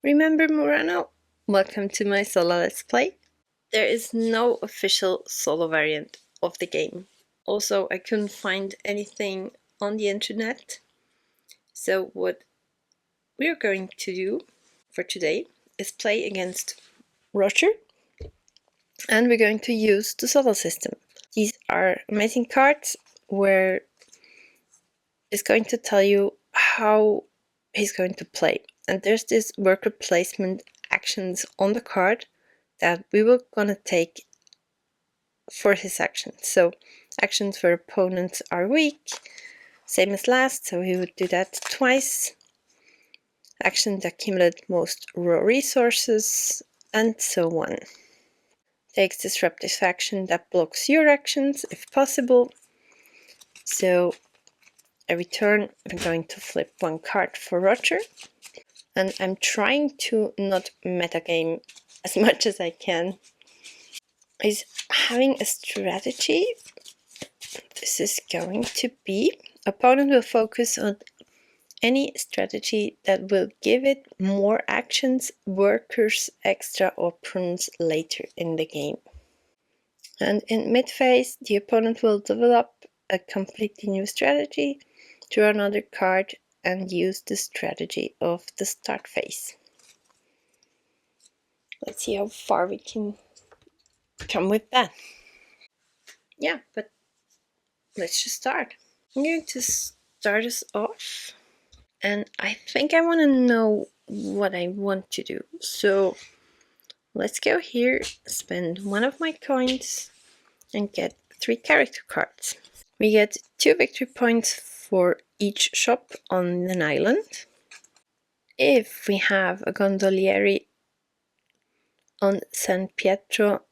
Remember Murano? Welcome to my solo let's play. There is no official solo variant of the game. Also, I couldn't find anything on the internet. So what we're going to do for today is play against Roger, and we're going to use the solo system. These are amazing cards where it's going to tell you how he's going to play. And there's this worker placement actions on the card that we were gonna take for his actions. So actions where opponents are weak, same as last, so he would do that twice. Actions that accumulate most raw resources, and so on. Takes disruptive action that blocks your actions if possible. So every turn I'm going to flip one card for Roger. And I'm trying to not metagame as much as I can. He's having a strategy. This is going to be, opponent will focus on any strategy that will give it more actions, workers, extra options later in the game. And in mid-phase, the opponent will develop a completely new strategy, draw another card, and use the strategy of the start phase. Let's see how far we can come with that. Yeah, but let's just start. I'm going to start us off, and I think I want to know what I want to do. So let's go here, spend one of my coins, and get 3 character cards. We get 2 victory points for each shop on an island. If we have a gondolieri on San Pietro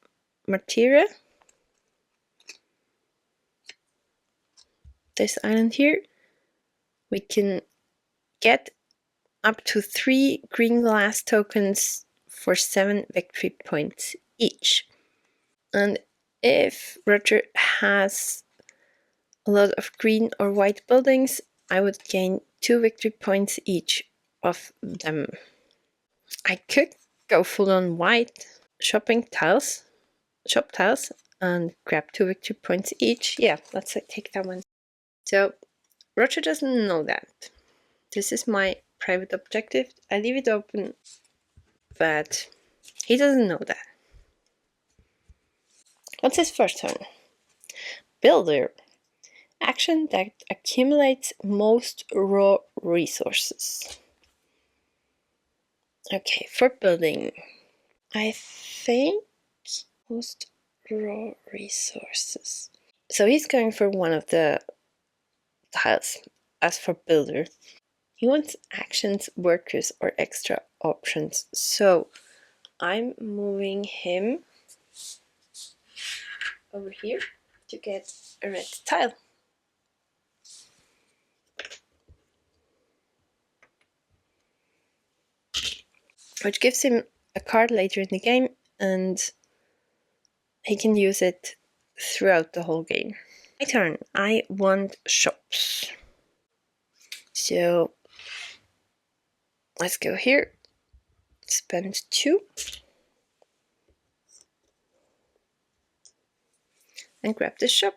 Martire, this island here, we can get up to 3 green glass tokens for 7 victory points each. And if Roger has a lot of green or white buildings, I would gain 2 victory points each of them. I could go full on white shop tiles, and grab 2 victory points each. Yeah, let's take that one. So Roger doesn't know that. This is my private objective. I leave it open, but he doesn't know that. What's his first turn? Builder. Action that accumulates most raw resources. Okay, for building, I think most raw resources. So he's going for one of the tiles. As for builder, he wants actions, workers, or extra options. So I'm moving him over here to get a red tile. Which gives him a card later in the game, and he can use it throughout the whole game. My turn. I want shops. So let's go here. Spend 2. And grab the shop.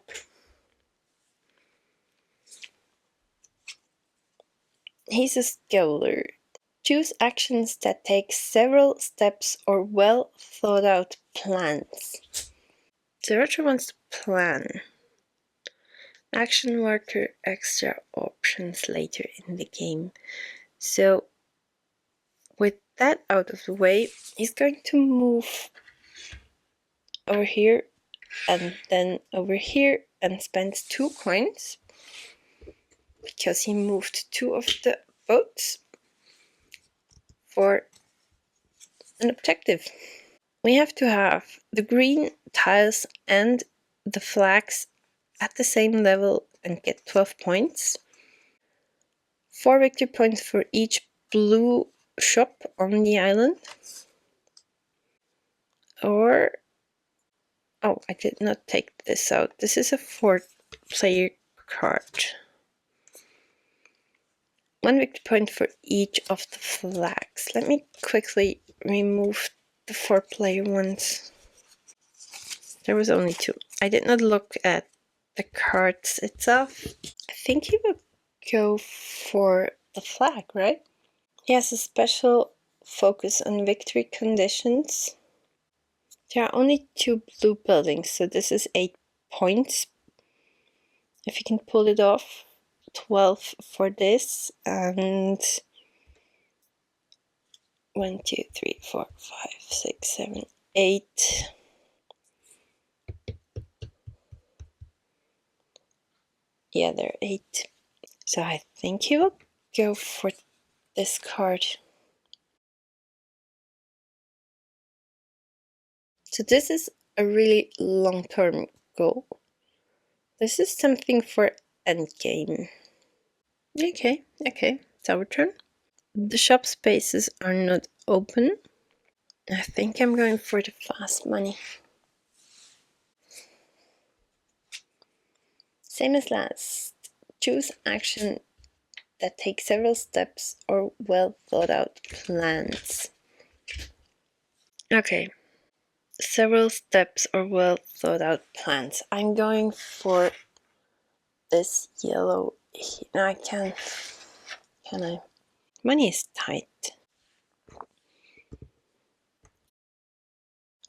He's a scholar. Choose actions that take several steps or well thought out plans. So Roger wants to plan. Action worker, extra options later in the game. So with that out of the way, he's going to move over here and then over here and spends 2 coins because he moved 2 of the boats for an objective. We have to have the green tiles and the flags at the same level and get 12 points. 4 victory points for each blue shop on the island. Or, oh, I did not take this out. This is a 4-player card. 1 victory point for each of the flags. Let me quickly remove the 4-player ones. There was only 2. I did not look at the cards itself. I think he would go for the flag, right? He has a special focus on victory conditions. There are only 2 blue buildings, so this is 8 points. If you can pull it off, 12 for this, and 1, 2, 3, 4, 5, 6, 7, 8. Yeah, there are 8. So I think he will go for this card. So this is a really long-term goal. This is something for endgame. Okay, it's our turn. The shop spaces are not open. I think I'm going for the fast money. Same as last. Choose action that takes several steps or well thought out plans. Okay. Several steps or well thought out plans. I'm going for this yellow. No, I can't. Can I? Money is tight.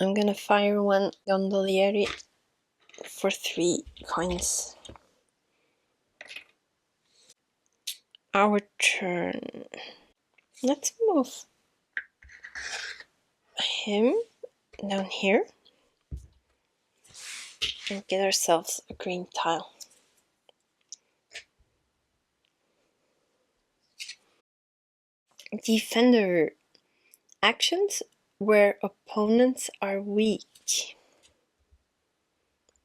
I'm gonna fire 1 gondolieri for 3 coins. Our turn. Let's move him down here and get ourselves a green tile. Defender. Actions where opponents are weak.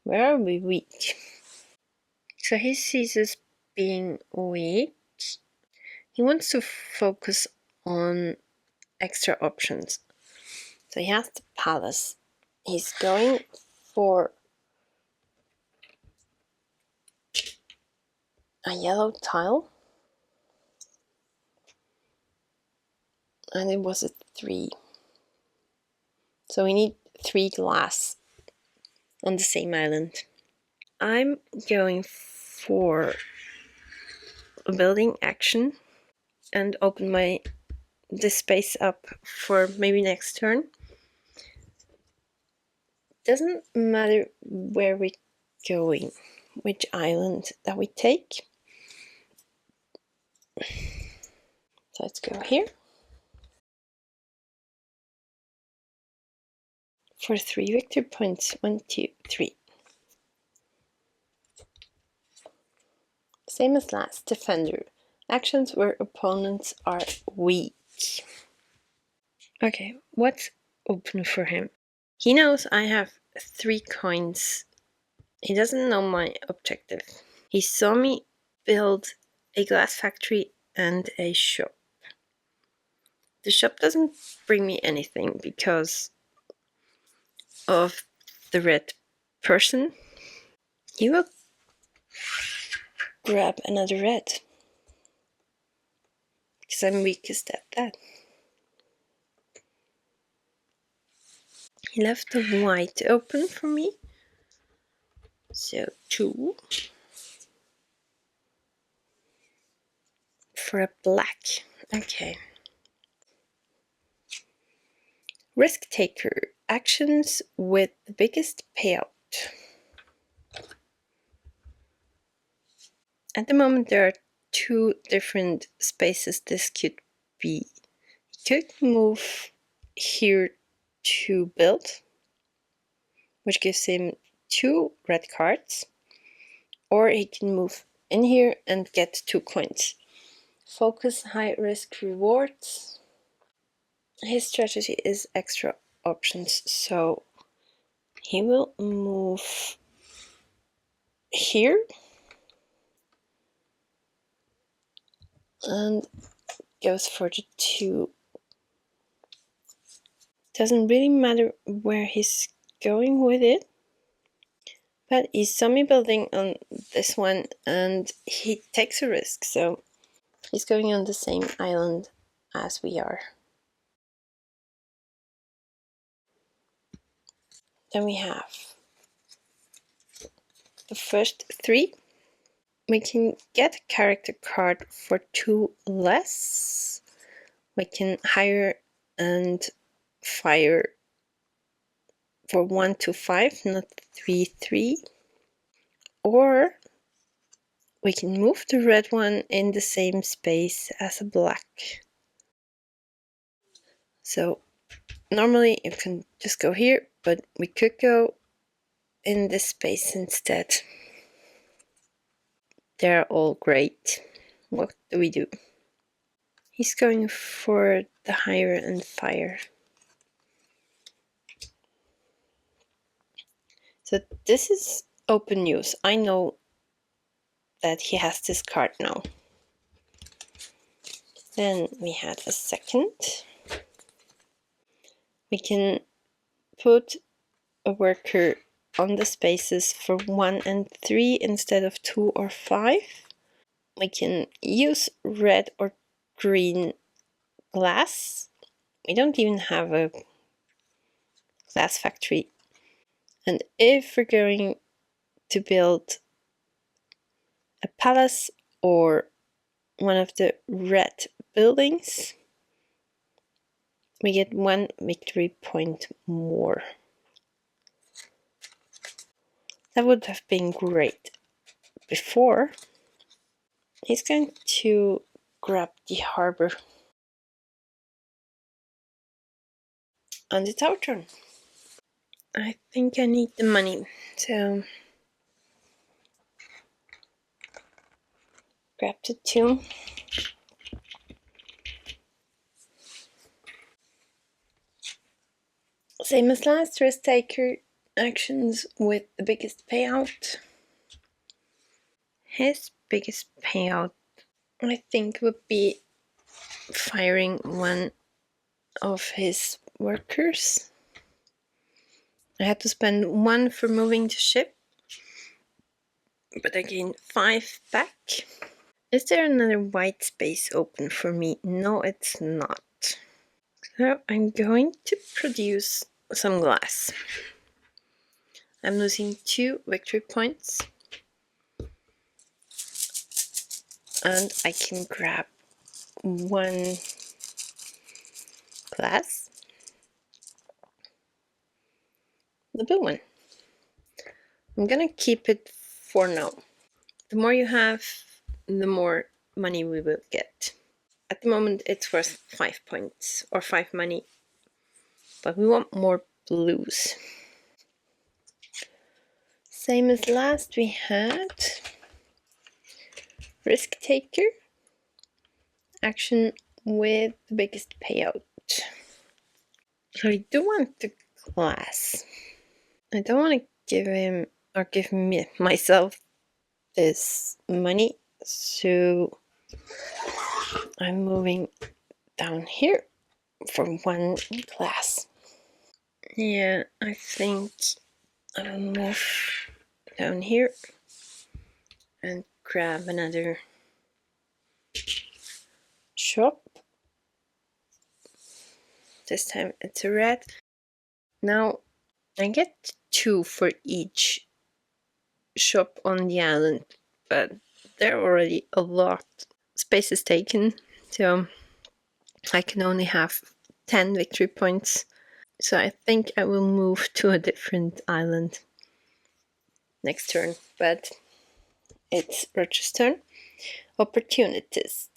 Where are we weak? So he sees us being weak. He wants to focus on extra options. So he has the palace. He's going for a yellow tile. And it was a 3. So we need 3 glass on the same island. I'm going for a building action and open this space up for maybe next turn. Doesn't matter where we're going, which island that we take. So let's go here. For 3 victory points. 1, 2, 3. Same as last. Defender. Actions where opponents are weak. Okay, what's open for him? He knows I have 3 coins. He doesn't know my objective. He saw me build a glass factory and a shop. The shop doesn't bring me anything because of the red person. He will grab another red because I'm weakest at that. He left the white open for me. So 2 for a black. Okay. Risk taker. Actions with the biggest payout. At the moment there are 2 different spaces this could be. He could move here to build, which gives him 2 red cards, or he can move in here and get 2 coins. Focus high risk rewards. His strategy is extra options, so he will move here and goes for the 2. Doesn't really matter where he's going with it, but he saw me building on this one and he takes a risk, so He's going on the same island as we are. Then we have the first 3. We can get a character card for 2 less. We can hire and fire for 1 to 5, not 3, 3. Or we can move the red one in the same space as a black. So normally you can just go here, but we could go in this space instead. They're all great. What do we do? He's going for the hire and fire. So this is open news. I know that he has this card now. Then we have a second. We can put a worker on the spaces for 1 and 3 instead of 2 or 5. We can use red or green glass. We don't even have a glass factory. And if we're going to build a palace or one of the red buildings, we get 1 victory point more. That would have been great before. He's going to grab the harbor. And it's our turn. I think I need the money, so grab the 2. Same as last, risk taker actions with the biggest payout. His biggest payout, I think, would be firing one of his workers. I had to spend 1 for moving the ship, but I gained 5 back. Is there another white space open for me? No, it's not. So I'm going to produce some glass. I'm losing 2 victory points. And I can grab 1 glass. The blue one. I'm gonna keep it for now. The more you have, the more money we will get. At the moment it's worth 5 points or 5 money, but we want more blues. Same as last, we had risk taker action with the biggest payout. So I do want the glass. I don't want to give him or give me myself this money, so I'm moving down here for 1 glass. Yeah, I think I'll move down here and grab another shop. This time it's a red. Now I get 2 for each shop on the island, but there are already a lot. Space is taken, so I can only have 10 victory points. So I think I will move to a different island next turn, but it's Roger's turn. Opportunities.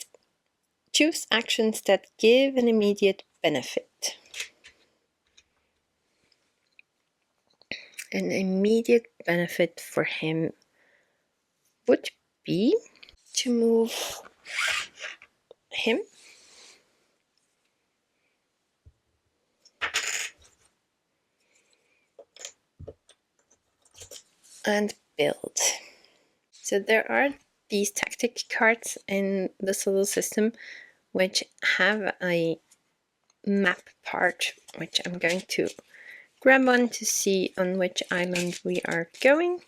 Choose actions that give an immediate benefit. An immediate benefit for him would be to move him and build. So there are these tactic cards in the solar system which have a map part, which I'm going to grab on to see on which island we are going.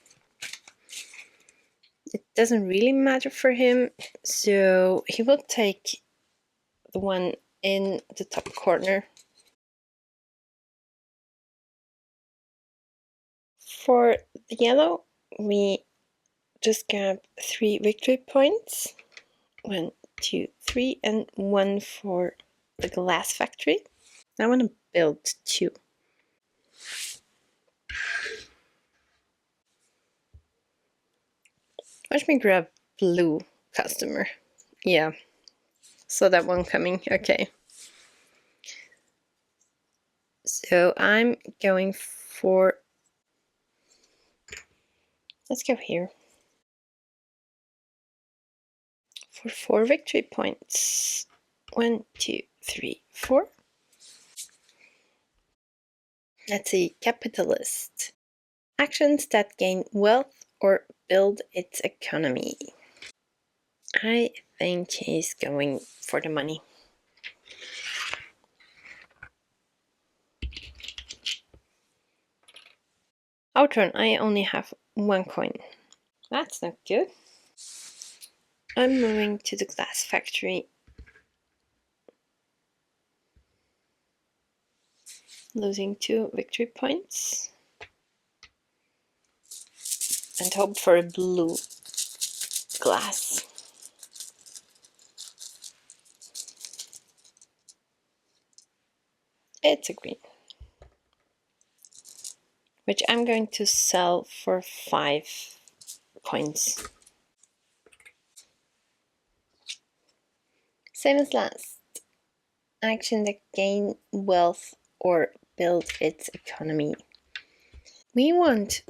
It doesn't really matter for him, so he will take the one in the top corner. For the yellow, we just grab 3 victory points. 1, 2, 3, and 1 for the glass factory. I want to build 2. Watch me grab blue customer. Yeah, saw that one coming. Okay. So I'm going for, let's go here. For 4 victory points. 1, 2, 3, 4. Let's see, capitalist. Actions that gain wealth or build its economy. I think he's going for the money. Our turn, I only have 1 coin. That's not good. I'm moving to the glass factory. Losing 2 victory points. And hope for a blue glass. It's a green. Which I'm going to sell for 5 coins. Same as last. Action that gain wealth or build its economy. We want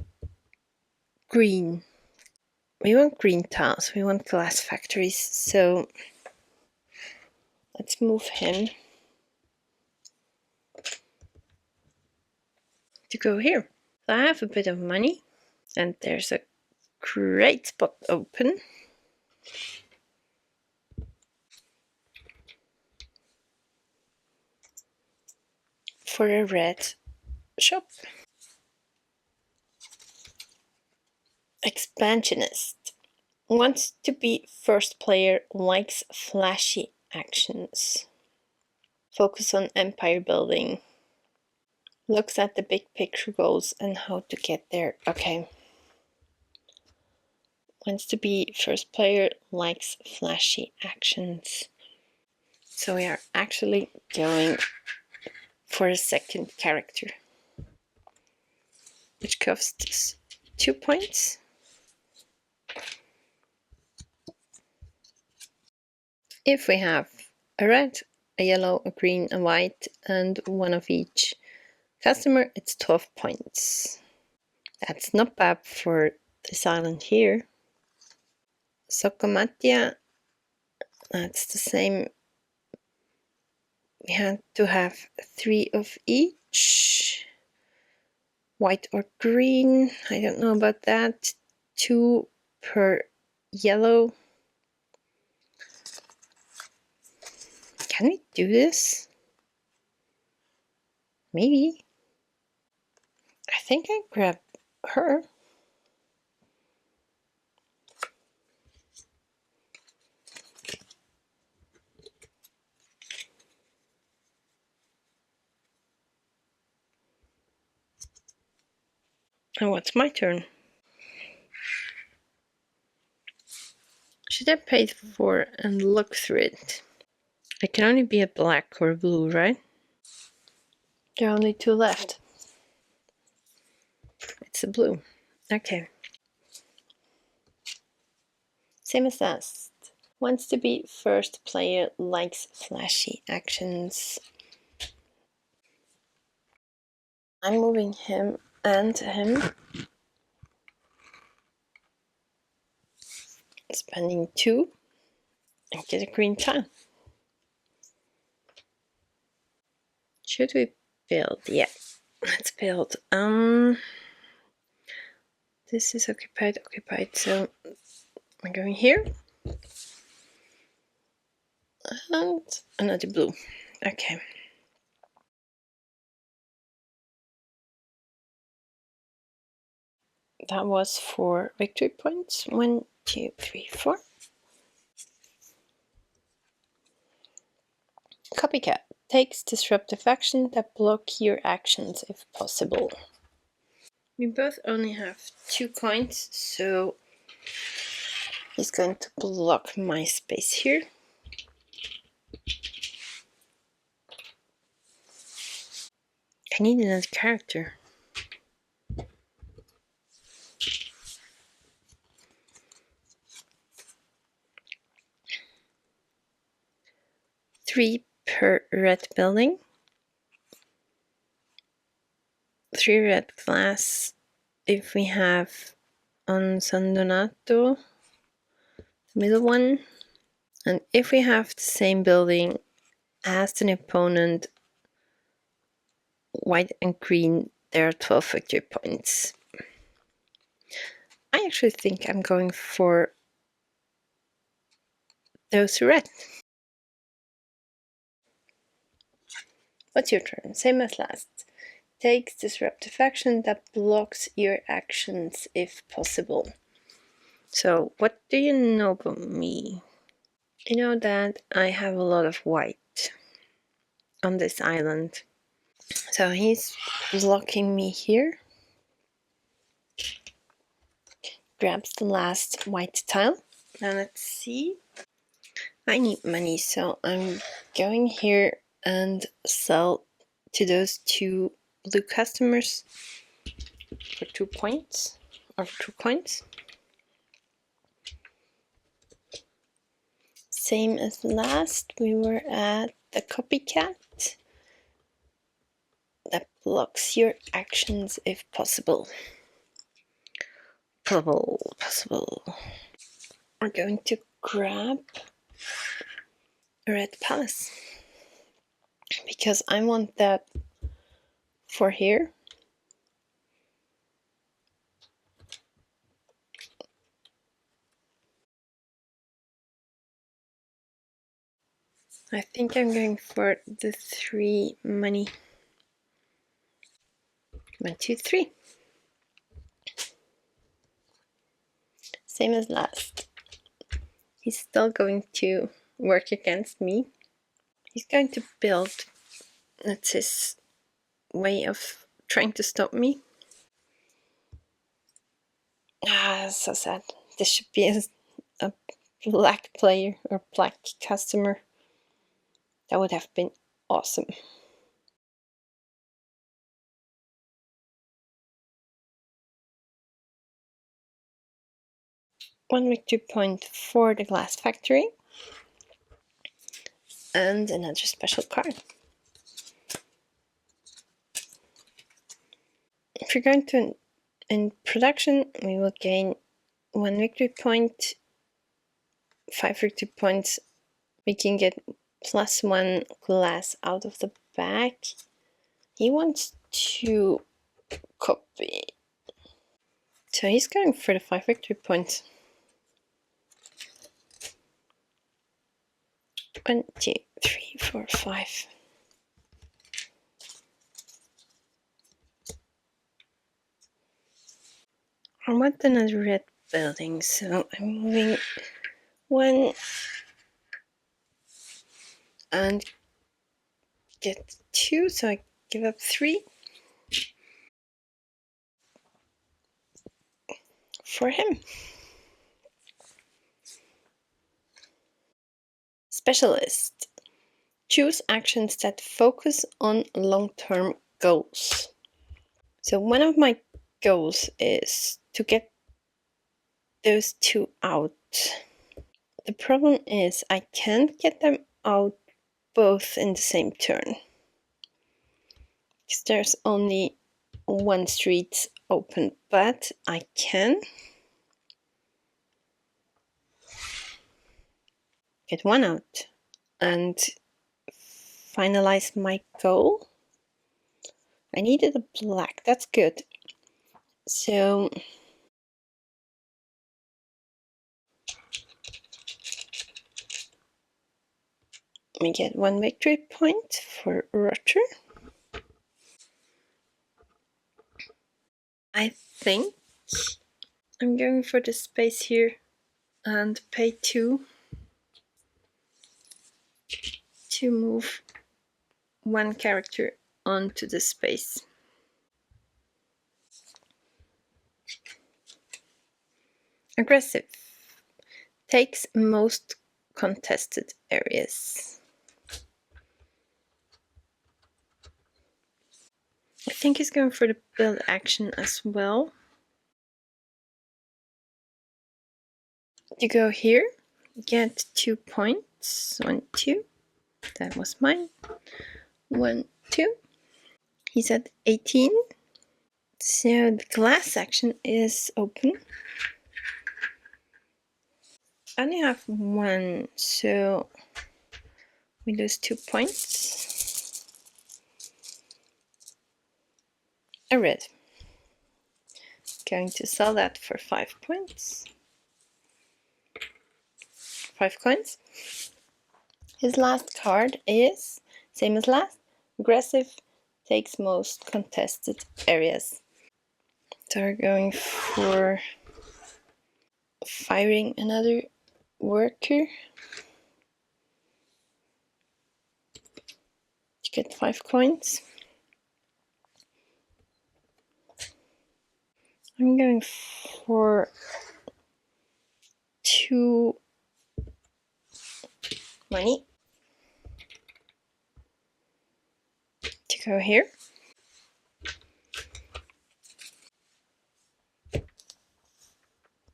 green. We want green tiles. We want glass factories. So let's move him to go here. So I have a bit of money and there's a great spot open. For a red shop. Expansionist. Wants to be first player, likes flashy actions. Focus on empire building. Looks at the big picture goals and how to get there. Okay. Wants to be first player, likes flashy actions. So we are actually going for a second character. Which costs 2 points. If we have a red, a yellow, a green, a white, and 1 of each customer, it's 12 points. That's not bad for this island here. Sokomatia, that's the same. We had to have 3 of each. White or green, I don't know about that. 2 per yellow. Can we do this? Maybe. I think I grab her. And what's my turn? Should I pay for and look through it? It can only be a black or a blue, right? There are only 2 left. It's a blue. Okay. Same as last. Wants to be first player, likes flashy actions. I'm moving him and him. Spending 2 and get a green tile. Should we build? Yeah, let's build. This is occupied, so I'm going here. And another blue. Okay. That was 4 victory points. 1, 2, 3, 4. Copycat takes disruptive action that block your actions if possible. We both only have 2 coins, so he's going to block my space here. I need another character. Three per red building. 3 red glass if we have on San Donato, the middle one. And if we have the same building as an opponent, white and green, there are 12 victory points. I actually think I'm going for those red. What's your turn? Same as last. Takes disruptive action that blocks your actions if possible. So, what do you know about me? You know that I have a lot of white on this island. So he's blocking me here. Grabs the last white tile. Now let's see. I need money, so I'm going here and sell to those 2 blue customers for 2 points, or 2 coins. Same as last, we were at the copycat that blocks your actions if possible. Possible. We're going to grab a red palace because I want that for here. I think I'm going for the 3 money. 1, 2, 3. Same as last. He's still going to work against me. He's going to build. That's his way of trying to stop me. So sad. This should be a black player or black customer. That would have been awesome. One victory point for the glass factory. And another special card. If you're going to in production, we will gain 1 victory point, 5 victory points. We can get +1 glass out of the bag. He wants to copy. So he's going for the 5 victory points. 1, 2, 3, 4, 5. I want another red building, so I'm moving 1 and get 2, so I give up 3 for him. Specialist. Choose actions that focus on long-term goals. So one of my goals is to get those 2 out. The problem is I can't get them out both in the same turn. Because there's only 1 street open, but I can get 1 out and finalize my goal. I needed a black, that's good. So we get 1 victory point for Roger. I think I'm going for the space here and pay 2 to move one character onto the space. Aggressive takes most contested areas. I think he's going for the build action as well. You go here, get 2 points. 1, 2. That was mine. 1, 2. He's at 18. So the glass section is open. I only have 1, so we lose 2 points. A red. Going to sell that for 5 points. 5 coins. His last card is, same as last, aggressive, takes most contested areas. So we're going for firing another worker to get 5 coins. I'm going for 2 money to go here.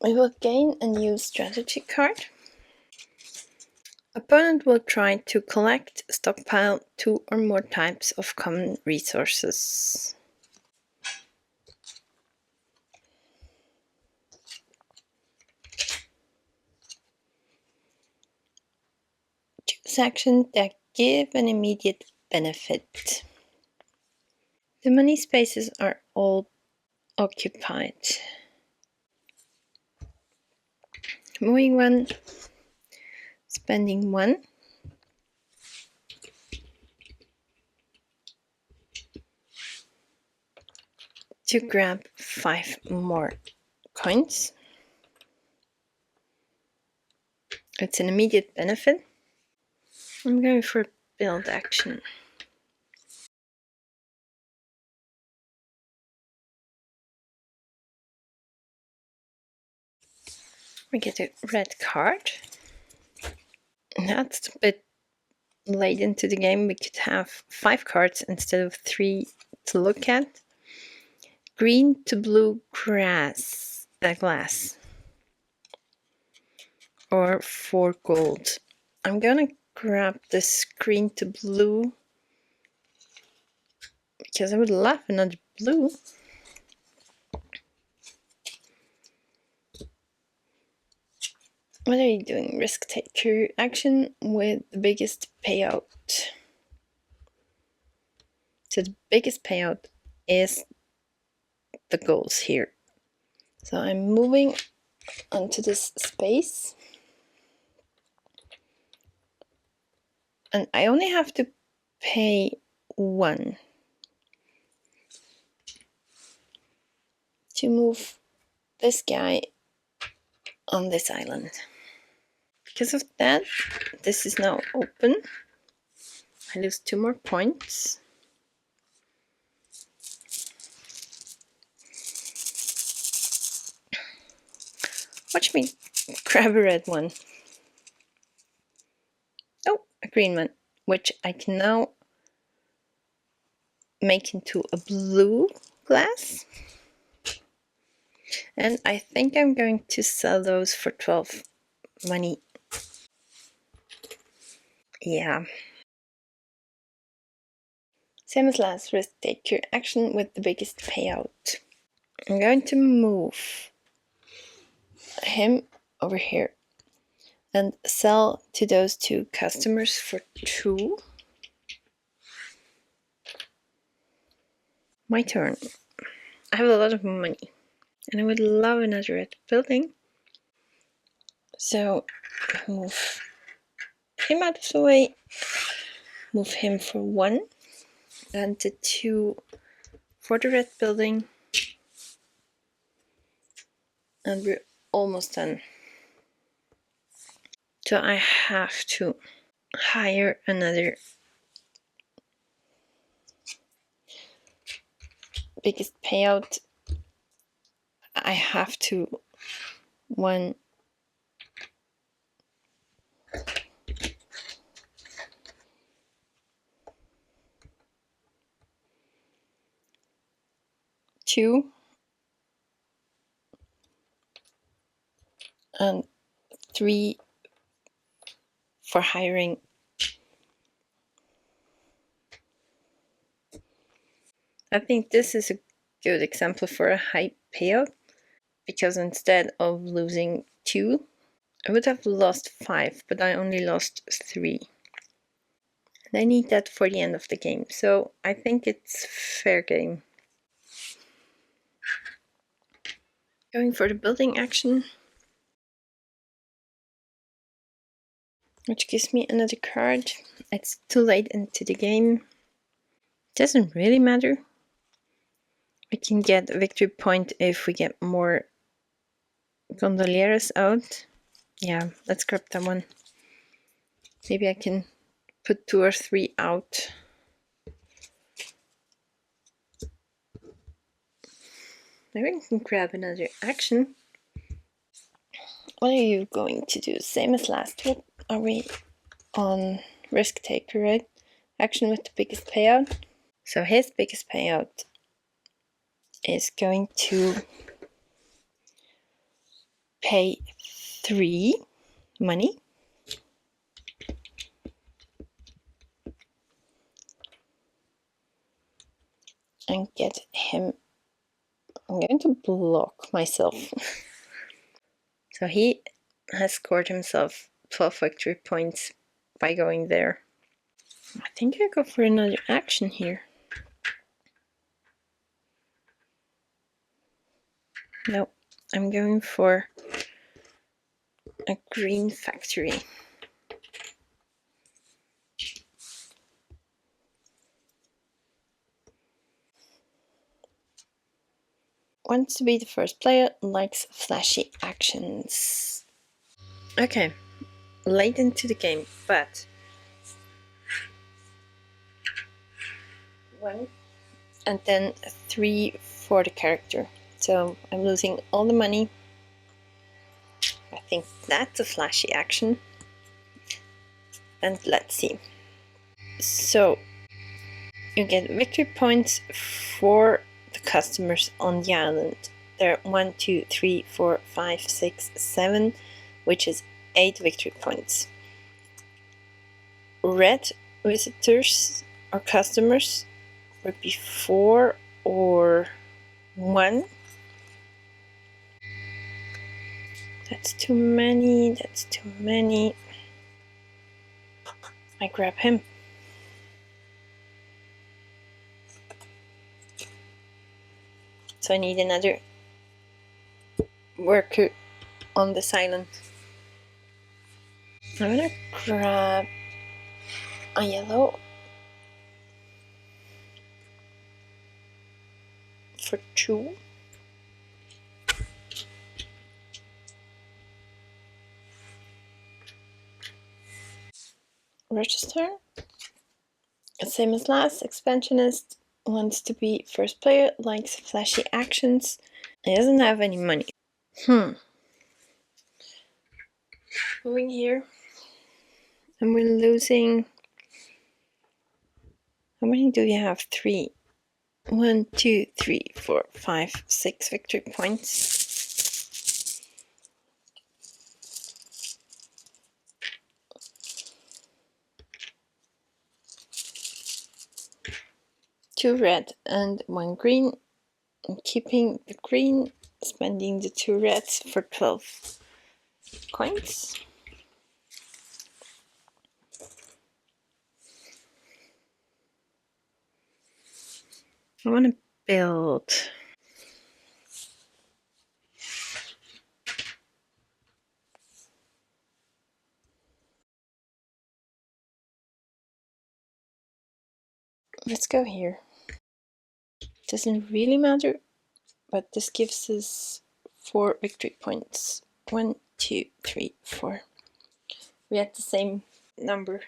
We will gain a new strategy card. Opponent will try to collect, stockpile 2 or more types of common resources. Choose actions that give an immediate benefit. The money spaces are all occupied. Moving 1, spending 1. To grab 5 more coins. It's an immediate benefit. I'm going for build action. We get a red card. That's a bit late into the game. We could have 5 cards instead of 3 to look at. Green to blue glass. Or 4 gold. I'm gonna grab this green to blue because I would love another blue. What are you doing? Risk taker action with the biggest payout. So the biggest payout is the goals here. So I'm moving onto this space. And I only have to pay 1 to move this guy on this island. Because of that, this is now open. I lose 2 more points. Watch me grab a red one. Oh, a green one, which I can now make into a blue glass. And I think I'm going to sell those for 12 money. Yeah. Same as last, risk taker action with the biggest payout. I'm going to move him over here and sell to those 2 customers for 2. My turn. I have a lot of money and I would love another red building. So move him out of the way, move him for 1 and the 2 for the red building, and we're almost done. So I have to hire another biggest payout. I have to 1, 2 and 3 for hiring. I think this is a good example for a high payout, because instead of losing 2, I would have lost 5, but I only lost 3. And I need that for the end of the game, so I think it's fair game. Going for the building action, which gives me another card. It's too late into the game. Doesn't really matter. We can get a victory point if we get more gondolieros out. Yeah, let's grab that one. Maybe I can put 2 or 3 out. Maybe I can grab another action. What are you going to do? Same as last week. Are we on risk taker, right? Action with the biggest payout. So his biggest payout is going to pay 3 money. And get him. I'm going to block myself. So he has scored himself 12 victory points by going there. I think I go for another action here. No, I'm going for a green factory. Wants to be the first player, likes flashy actions. Okay, late into the game, but 1 and then 3 for the character. So I'm losing all the money. I think that's a flashy action. And let's see. So you get victory points for the customers on the island. There are 1, 2, 3, 4, 5, 6, 7, which is 8 victory points. Red visitors or customers would be 4 or 1. That's too many, that's too many. I grab him. So I need another worker on this island. I'm gonna grab a yellow for 2. Register. Same as last, expansionist wants to be first player, likes flashy actions. He doesn't have any money. Moving here. And we're losing. How many do you have? 3. 1, 2, 3, 4, 5, 6 victory points. Two red and 1 green. I'm keeping the green, spending the 2 reds for 12 coins. I want to build. Let's go here. Doesn't really matter, but this gives us 4 victory points. 1, 2, 3, 4. We had the same number.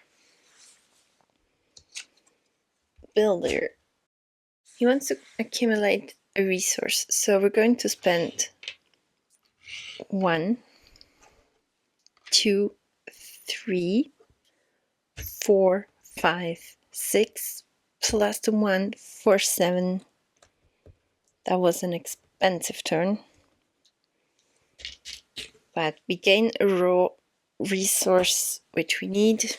Builder. He wants to accumulate a resource, so we're going to spend 1, 2, 3, 4, 5, 6, plus the 1 for 7. That was an expensive turn. But we gain a raw resource which we need.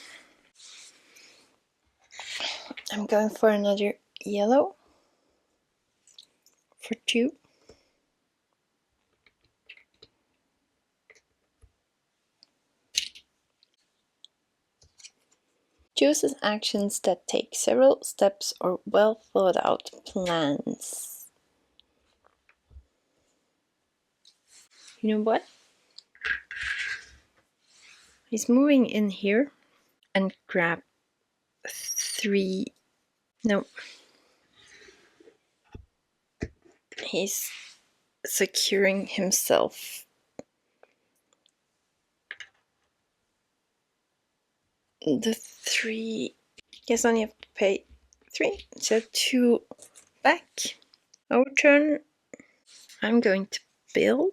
I'm going for another yellow for 2. Chooses actions that take several steps or well thought out plans. You know what? He's moving in here and grab 3. No. He's securing himself. The 3. Yes, only have to pay 3. So 2 back. Our turn. I'm going to build.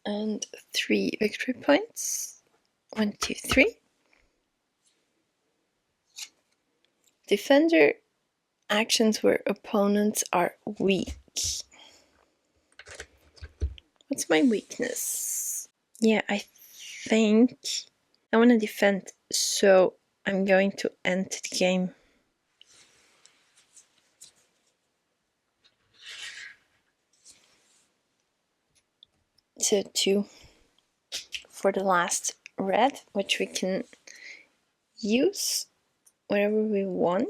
And 3 victory points. 1, 2, 3. Defender actions where opponents are weak. What's my weakness? Yeah, I think I want to defend, so I'm going to end the game. So 2 for the last red, which we can use wherever we want.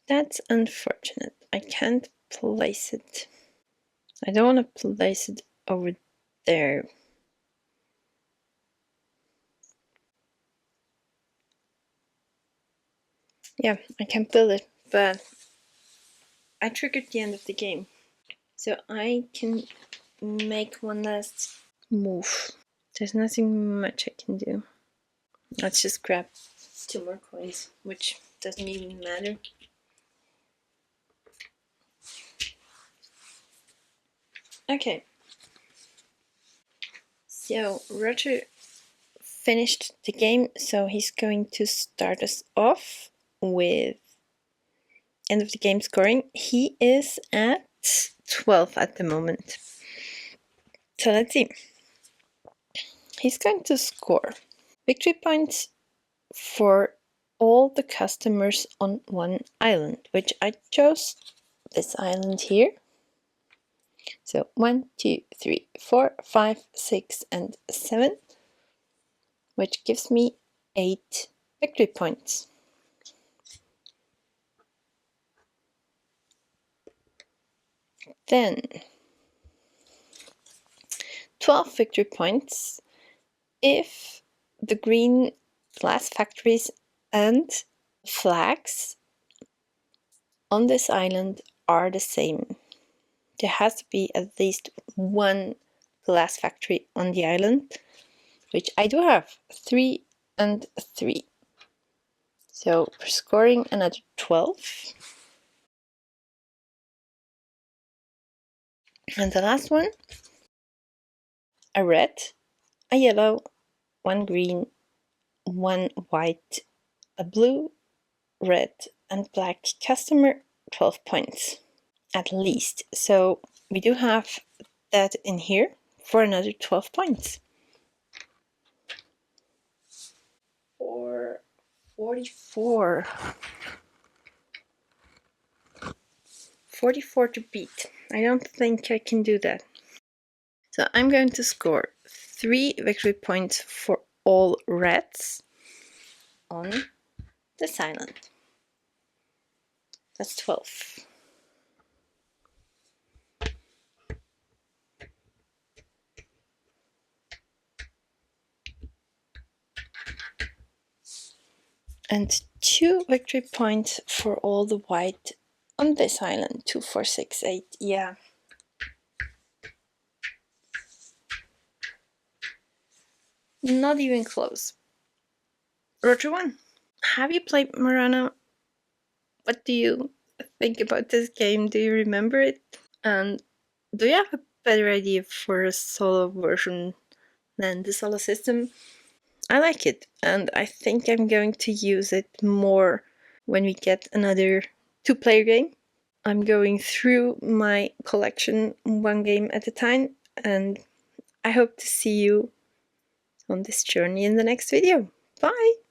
That's unfortunate. I can't place it. I don't want to place it over there. Yeah, I can build it, but I triggered the end of the game. So I can make one last move. There's nothing much I can do. Let's just grab 2 more coins, which doesn't even matter. Okay. So Roger finished the game, so he's going to start us off with end of the game scoring. He is at 12 at the moment. So let's see. He's going to score victory points for all the customers on one island, which I chose this island here. So 1, 2, 3, 4, 5, 6, and 7, which gives me 8 victory points. Then 12 victory points if the green glass factories and flags on this island are the same. There has to be at least 1 glass factory on the island, which I do have, 3 and 3. So we're scoring another 12. And the last one, a red, a yellow, 1 green, 1 white, a blue, red, and black customer, 12 points at least. So we do have that in here for another 12 points. Or 44. 44 to beat. I don't think I can do that. So I'm going to score 3 victory points for all reds on this island. That's 12. And 2 victory points for all the white on this island. 2, 4, 6, 8. Yeah. Not even close. Roger 1. Have you played Murano? What do you think about this game? Do you remember it? And do you have a better idea for a solo version than the solo system? I like it, and I think I'm going to use it more when we get another 2-player game. I'm going through my collection one game at a time, and I hope to see you on this journey in the next video. Bye!